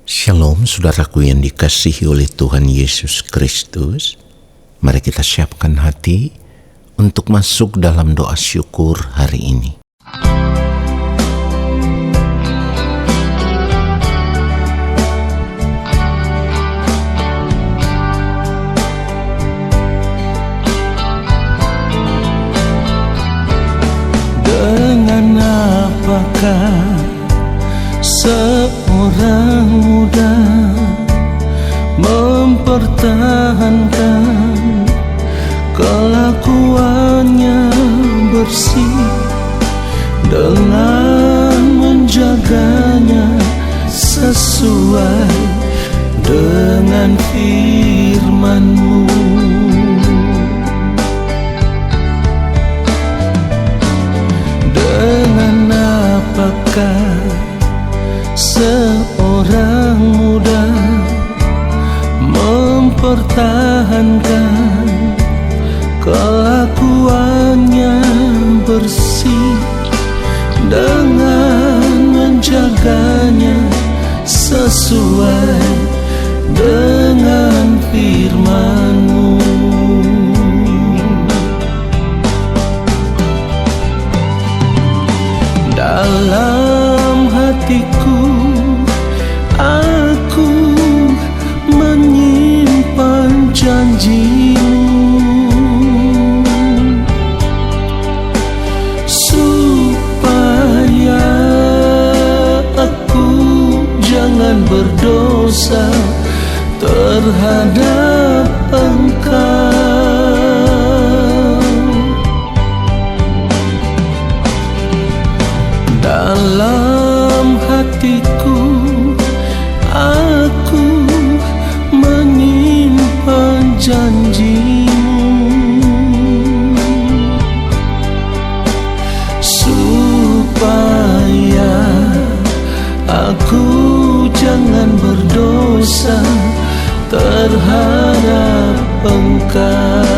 Shalom saudaraku yang dikasihi oleh Tuhan Yesus Kristus. Mari kita siapkan hati untuk masuk dalam doa syukur hari ini. Dengan apakah seorang muda mempertahankan kelakuannya bersih dengan menjaganya sesuai dengan firman-Mu. Dengan apakah seorang muda mempertahankan kelakuannya bersih dengan menjaganya sesuai dengan firman-Mu. Dalam hatiku aku menyimpan janji-Mu, supaya aku jangan berdosa terhadap Engkau. Dalam hatiku aku menyimpan janji-Mu, supaya aku jangan berdosa terhadap Engkau.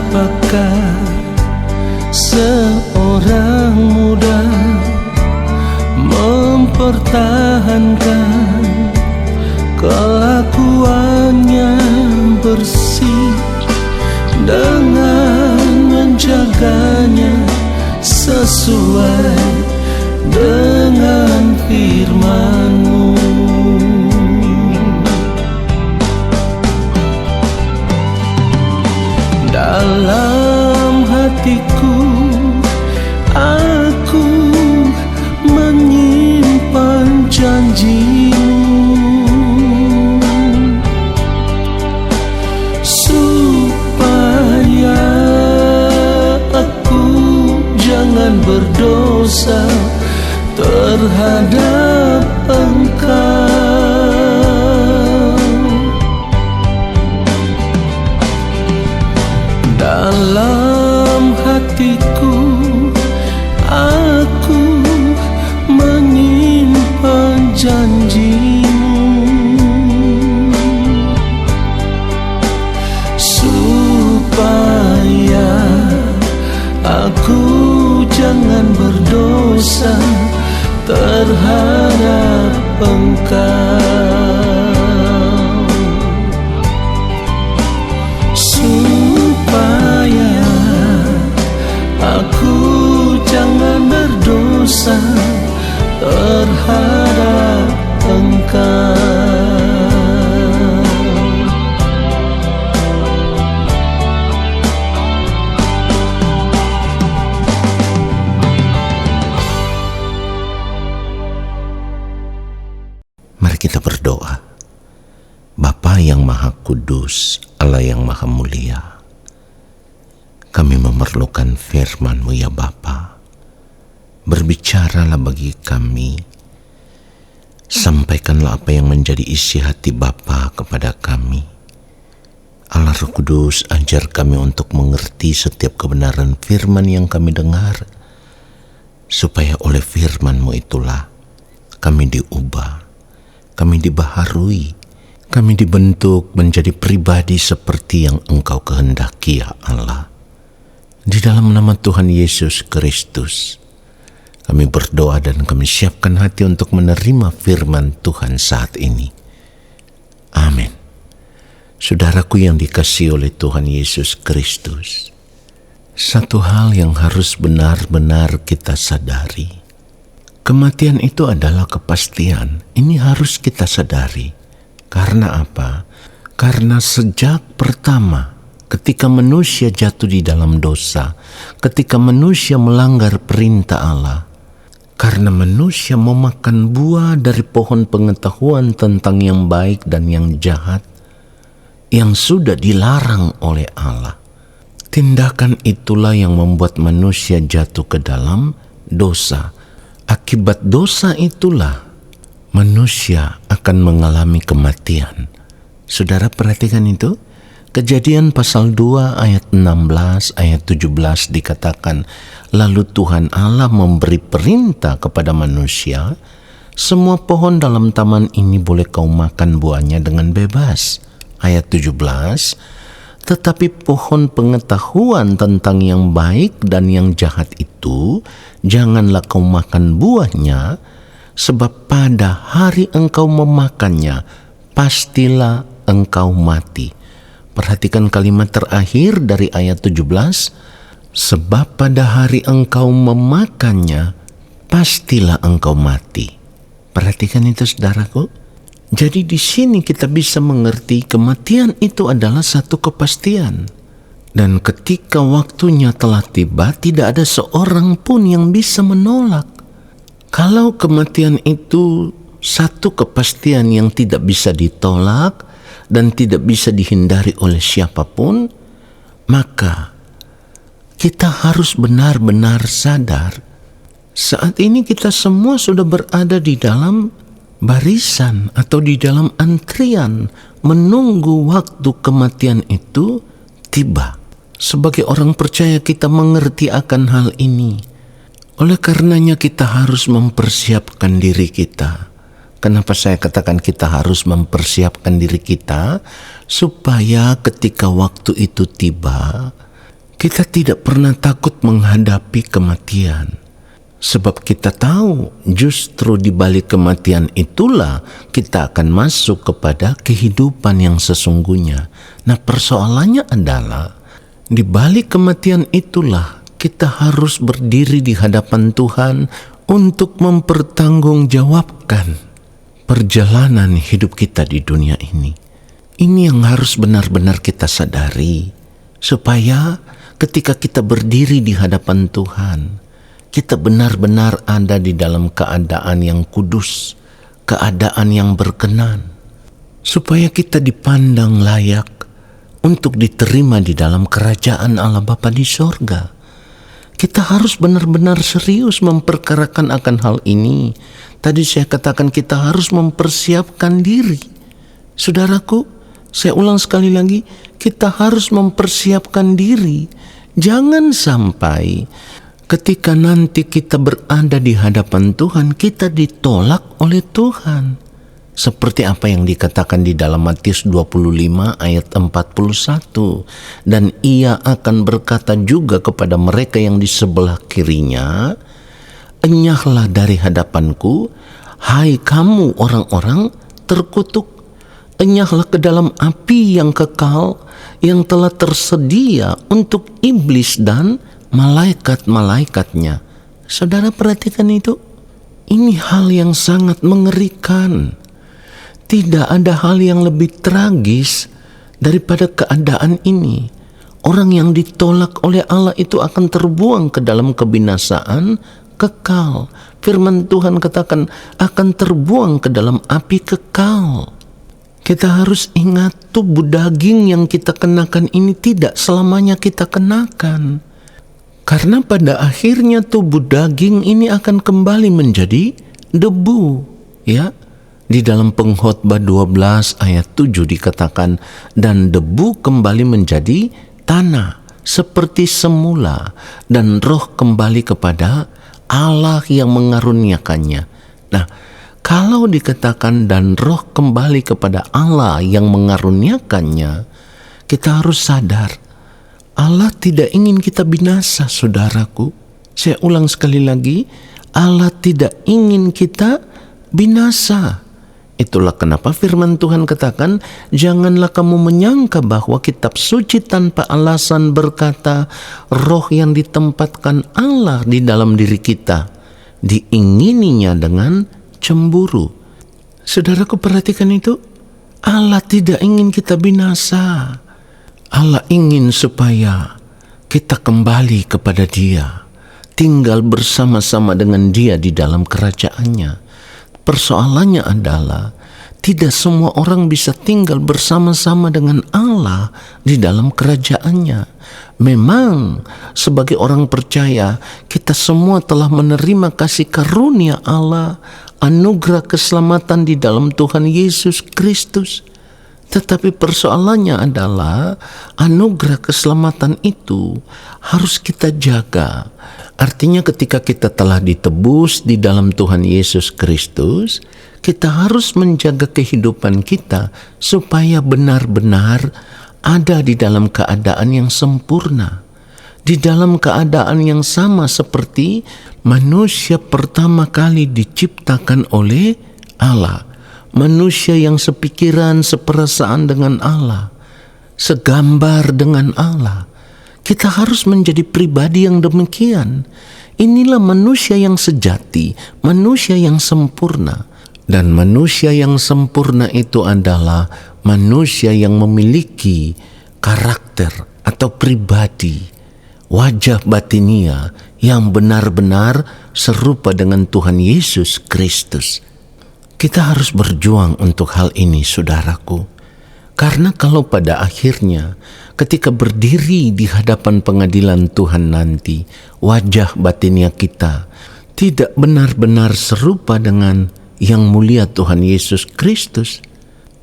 Apakah seorang muda mempertahankan kelakuannya bersih dengan menjaganya sesuai dengan firman-Mu. Dalam hatiku aku menyimpan janji-Mu, supaya aku jangan berdosa terhadap Engkau. Dalam hatiku aku menyimpan janji-Mu, supaya aku jangan berdosa terhadap Engkau. Supaya aku jangan berdosa terhadap Engkau. Mari kita berdoa. Bapa yang Maha Kudus, Allah yang Maha Mulia, kami memerlukan firman-Mu ya Bapa. Berbicaralah bagi kami. Sampaikanlah apa yang menjadi isi hati Bapa kepada kami. Allah Roh Kudus, ajar kami untuk mengerti setiap kebenaran firman yang kami dengar, supaya oleh firman-Mu itulah kami diubah, kami dibaharui, kami dibentuk menjadi pribadi seperti yang Engkau kehendaki, ya Allah. Di dalam nama Tuhan Yesus Kristus, kami berdoa dan kami siapkan hati untuk menerima firman Tuhan saat ini. Amin. Saudaraku yang dikasihi oleh Tuhan Yesus Kristus, satu hal yang harus benar-benar kita sadari. Kematian itu adalah kepastian. Ini harus kita sadari. Karena apa? Karena sejak pertama ketika manusia jatuh di dalam dosa, ketika manusia melanggar perintah Allah, karena manusia memakan buah dari pohon pengetahuan tentang yang baik dan yang jahat, yang sudah dilarang oleh Allah. Tindakan itulah yang membuat manusia jatuh ke dalam dosa. Akibat dosa itulah manusia akan mengalami kematian. Saudara perhatikan itu. Kejadian pasal 2 ayat 16 ayat 17 dikatakan, lalu Tuhan Allah memberi perintah kepada manusia, semua pohon dalam taman ini boleh kau makan buahnya dengan bebas. Ayat 17, tetapi pohon pengetahuan tentang yang baik dan yang jahat itu janganlah kau makan buahnya, sebab pada hari engkau memakannya pastilah engkau mati. Perhatikan kalimat terakhir dari ayat 17, sebab pada hari engkau memakannya pastilah engkau mati. Perhatikan itu saudaraku. Jadi di sini kita bisa mengerti kematian itu adalah satu kepastian. Dan ketika waktunya telah tiba, tidak ada seorang pun yang bisa menolak. Kalau kematian itu satu kepastian yang tidak bisa ditolak dan tidak bisa dihindari oleh siapapun, maka kita harus benar-benar sadar saat ini kita semua sudah berada di dalam barisan atau di dalam antrian menunggu waktu kematian itu tiba. Sebagai orang percaya kita mengerti akan hal ini. Oleh karenanya kita harus mempersiapkan diri kita. Kenapa saya katakan kita harus mempersiapkan diri kita? Supaya ketika waktu itu tiba, kita tidak pernah takut menghadapi kematian. Sebab kita tahu justru di balik kematian itulah kita akan masuk kepada kehidupan yang sesungguhnya. Nah, persoalannya adalah di balik kematian itulah kita harus berdiri di hadapan Tuhan untuk mempertanggungjawabkan perjalanan hidup kita di dunia ini. Ini yang harus benar-benar kita sadari, supaya ketika kita berdiri di hadapan Tuhan, kita benar-benar ada di dalam keadaan yang kudus, keadaan yang berkenan, supaya kita dipandang layak untuk diterima di dalam kerajaan Allah Bapa di sorga. Kita harus benar-benar serius memperkarakan akan hal ini. Tadi saya katakan kita harus mempersiapkan diri. Saudaraku, saya ulang sekali lagi, kita harus mempersiapkan diri. Jangan sampai ketika nanti kita berada di hadapan Tuhan, kita ditolak oleh Tuhan. Seperti apa yang dikatakan di dalam Matius 25 ayat 41. Dan ia akan berkata juga kepada mereka yang di sebelah kirinya, enyahlah dari hadapanku, hai kamu orang-orang terkutuk. Enyahlah ke dalam api yang kekal, yang telah tersedia untuk iblis dan malaikat-malaikatnya. Saudara perhatikan itu. Ini hal yang sangat mengerikan. Tidak ada hal yang lebih tragis daripada keadaan ini. Orang yang ditolak oleh Allah itu akan terbuang ke dalam kebinasaan kekal. Firman Tuhan katakan akan terbuang ke dalam api kekal. Kita harus ingat tubuh daging yang kita kenakan ini tidak selamanya kita kenakan. Karena pada akhirnya tubuh daging ini akan kembali menjadi debu, ya. Di dalam Pengkhotbah 12 ayat 7 dikatakan, dan debu kembali menjadi tanah seperti semula, dan roh kembali kepada Allah yang mengaruniakannya. Nah, kalau dikatakan dan roh kembali kepada Allah yang mengaruniakannya, kita harus sadar, Allah tidak ingin kita binasa, saudaraku. Saya ulang sekali lagi, Allah tidak ingin kita binasa. Itulah kenapa firman Tuhan katakan, janganlah kamu menyangka bahwa kitab suci tanpa alasan berkata, roh yang ditempatkan Allah di dalam diri kita, diingininya dengan cemburu. Saudaraku, perhatikan itu. Allah tidak ingin kita binasa. Allah ingin supaya kita kembali kepada Dia, tinggal bersama-sama dengan Dia di dalam kerajaannya. Persoalannya adalah tidak semua orang bisa tinggal bersama-sama dengan Allah di dalam kerajaannya. Memang sebagai orang percaya, kita semua telah menerima kasih karunia Allah, anugerah keselamatan di dalam Tuhan Yesus Kristus. Tetapi persoalannya adalah anugerah keselamatan itu harus kita jaga. Artinya ketika kita telah ditebus di dalam Tuhan Yesus Kristus, kita harus menjaga kehidupan kita supaya benar-benar ada di dalam keadaan yang sempurna. Di dalam keadaan yang sama seperti manusia pertama kali diciptakan oleh Allah. Manusia yang sepikiran, seperasaan dengan Allah, segambar dengan Allah. Kita harus menjadi pribadi yang demikian. Inilah manusia yang sejati, manusia yang sempurna. Dan manusia yang sempurna itu adalah manusia yang memiliki karakter atau pribadi, wajah batinia yang benar-benar serupa dengan Tuhan Yesus Kristus. Kita harus berjuang untuk hal ini, saudaraku. Karena kalau pada akhirnya ketika berdiri di hadapan pengadilan Tuhan nanti, wajah batinia kita tidak benar-benar serupa dengan yang mulia Tuhan Yesus Kristus,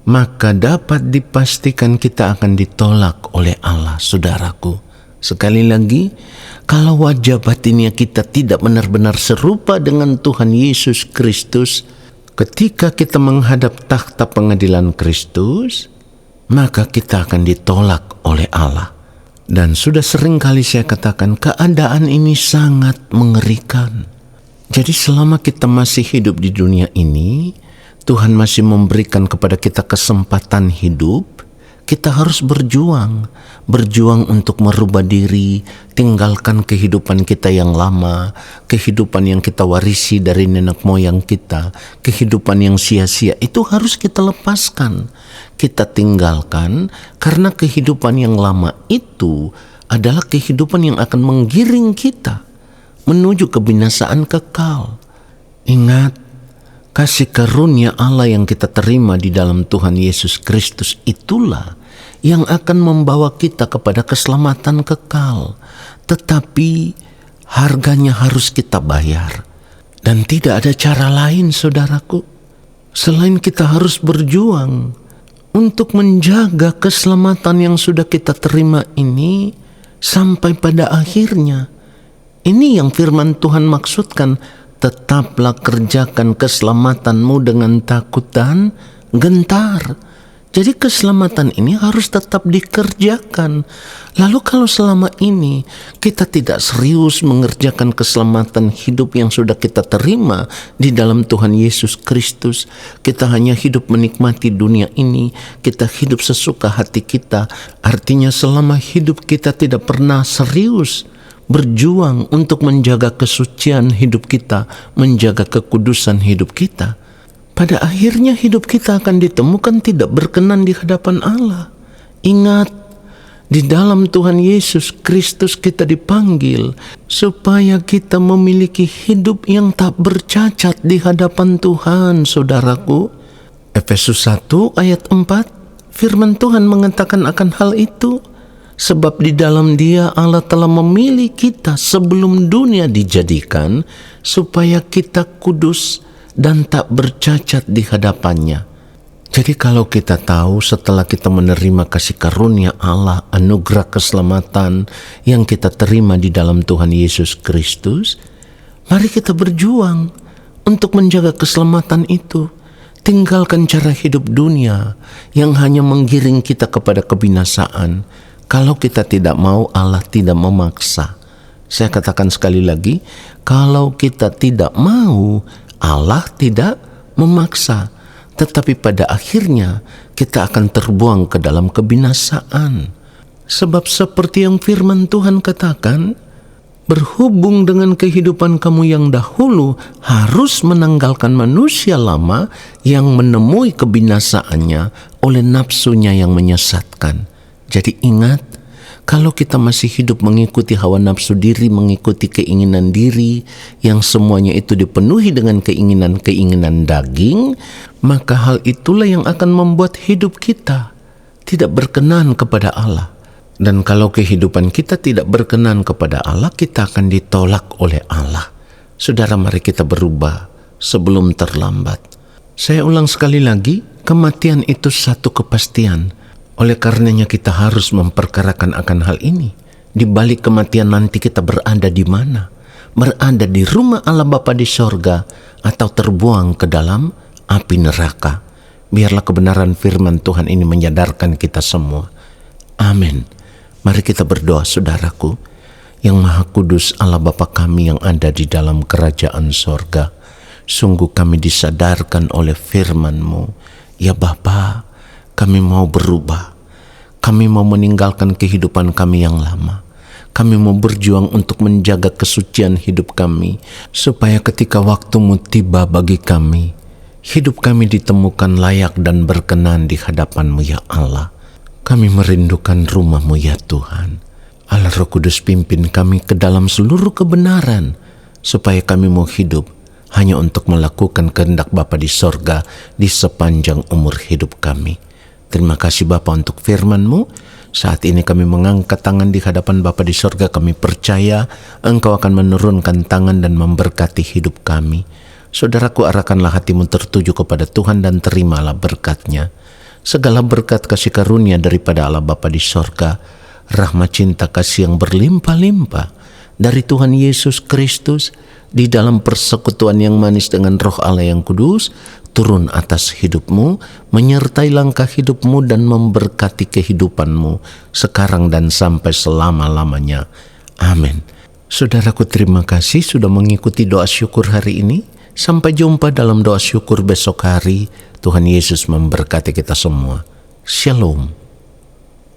maka dapat dipastikan kita akan ditolak oleh Allah, saudaraku. Sekali lagi, kalau wajah batinia kita tidak benar-benar serupa dengan Tuhan Yesus Kristus, ketika kita menghadap takhta pengadilan Kristus, maka kita akan ditolak oleh Allah. Dan sudah sering kali saya katakan, keadaan ini sangat mengerikan. Jadi selama kita masih hidup di dunia ini, Tuhan masih memberikan kepada kita kesempatan hidup. Kita harus berjuang untuk merubah diri, tinggalkan kehidupan kita yang lama, kehidupan yang kita warisi dari nenek moyang kita, kehidupan yang sia-sia itu harus kita lepaskan, kita tinggalkan, karena kehidupan yang lama itu adalah kehidupan yang akan menggiring kita menuju kebinasaan kekal. Ingat, kasih karunia Allah yang kita terima di dalam Tuhan Yesus Kristus itulah yang akan membawa kita kepada keselamatan kekal. Tetapi harganya harus kita bayar. Dan tidak ada cara lain, saudaraku, selain kita harus berjuang untuk menjaga keselamatan yang sudah kita terima ini sampai pada akhirnya. Ini yang firman Tuhan maksudkan, tetaplah kerjakan keselamatanmu dengan takut dan gentar. Jadi keselamatan ini harus tetap dikerjakan. Lalu kalau selama ini kita tidak serius mengerjakan keselamatan hidup yang sudah kita terima di dalam Tuhan Yesus Kristus, kita hanya hidup menikmati dunia ini, kita hidup sesuka hati kita. Artinya selama hidup kita tidak pernah serius berjuang untuk menjaga kesucian hidup kita, menjaga kekudusan hidup kita, pada akhirnya hidup kita akan ditemukan tidak berkenan di hadapan Allah. Ingat, di dalam Tuhan Yesus Kristus kita dipanggil supaya kita memiliki hidup yang tak bercacat di hadapan Tuhan, saudaraku. Efesus 1 ayat 4, firman Tuhan mengatakan akan hal itu. Sebab di dalam Dia Allah telah memilih kita sebelum dunia dijadikan, supaya kita kudus dan tak bercacat di hadapannya. Jadi kalau kita tahu setelah kita menerima kasih karunia Allah, anugerah keselamatan yang kita terima di dalam Tuhan Yesus Kristus, mari kita berjuang untuk menjaga keselamatan itu. Tinggalkan cara hidup dunia yang hanya menggiring kita kepada kebinasaan. Kalau kita tidak mau, Allah tidak memaksa. Saya katakan sekali lagi, kalau kita tidak mau, Allah tidak memaksa. Tetapi pada akhirnya kita akan terbuang ke dalam kebinasaan. Sebab seperti yang firman Tuhan katakan, berhubung dengan kehidupan kamu yang dahulu harus menanggalkan manusia lama yang menemui kebinasaannya oleh nafsunya yang menyesatkan. Jadi ingat, kalau kita masih hidup mengikuti hawa nafsu diri, mengikuti keinginan diri, yang semuanya itu dipenuhi dengan keinginan-keinginan daging, maka hal itulah yang akan membuat hidup kita tidak berkenan kepada Allah. Dan kalau kehidupan kita tidak berkenan kepada Allah, kita akan ditolak oleh Allah. Saudara, mari kita berubah sebelum terlambat. Saya ulang sekali lagi, kematian itu satu kepastian. Oleh karenanya kita harus memperkarakan akan hal ini. Di balik kematian nanti kita berada di mana? Berada di rumah Allah Bapa di sorga, atau terbuang ke dalam api neraka. Biarlah kebenaran firman Tuhan ini menyadarkan kita semua. Amin. Mari kita berdoa, saudaraku. Yang Maha Kudus Allah Bapa kami yang ada di dalam kerajaan sorga, sungguh kami disadarkan oleh firman-Mu. Ya Bapa, kami mau berubah. Kami mau meninggalkan kehidupan kami yang lama. Kami mau berjuang untuk menjaga kesucian hidup kami, supaya ketika waktu-Mu tiba bagi kami, hidup kami ditemukan layak dan berkenan di hadapan-Mu ya Allah. Kami merindukan rumah-Mu ya Tuhan. Allah Roh Kudus, pimpin kami ke dalam seluruh kebenaran, supaya kami mau hidup hanya untuk melakukan kehendak Bapa di sorga di sepanjang umur hidup kami. Terima kasih Bapa untuk firman-Mu. Saat ini kami mengangkat tangan di hadapan Bapa di sorga. Kami percaya Engkau akan menurunkan tangan dan memberkati hidup kami. Saudaraku, arahkanlah hatimu tertuju kepada Tuhan dan terimalah berkat-Nya. Segala berkat kasih karunia daripada Allah Bapa di sorga, rahmat cinta kasih yang berlimpah-limpah dari Tuhan Yesus Kristus di dalam persekutuan yang manis dengan Roh Allah yang kudus, turun atas hidupmu, menyertai langkah hidupmu dan memberkati kehidupanmu sekarang dan sampai selama-lamanya. Amin. Saudaraku, terima kasih sudah mengikuti doa syukur hari ini. Sampai jumpa dalam doa syukur besok hari. Tuhan Yesus memberkati kita semua. Shalom.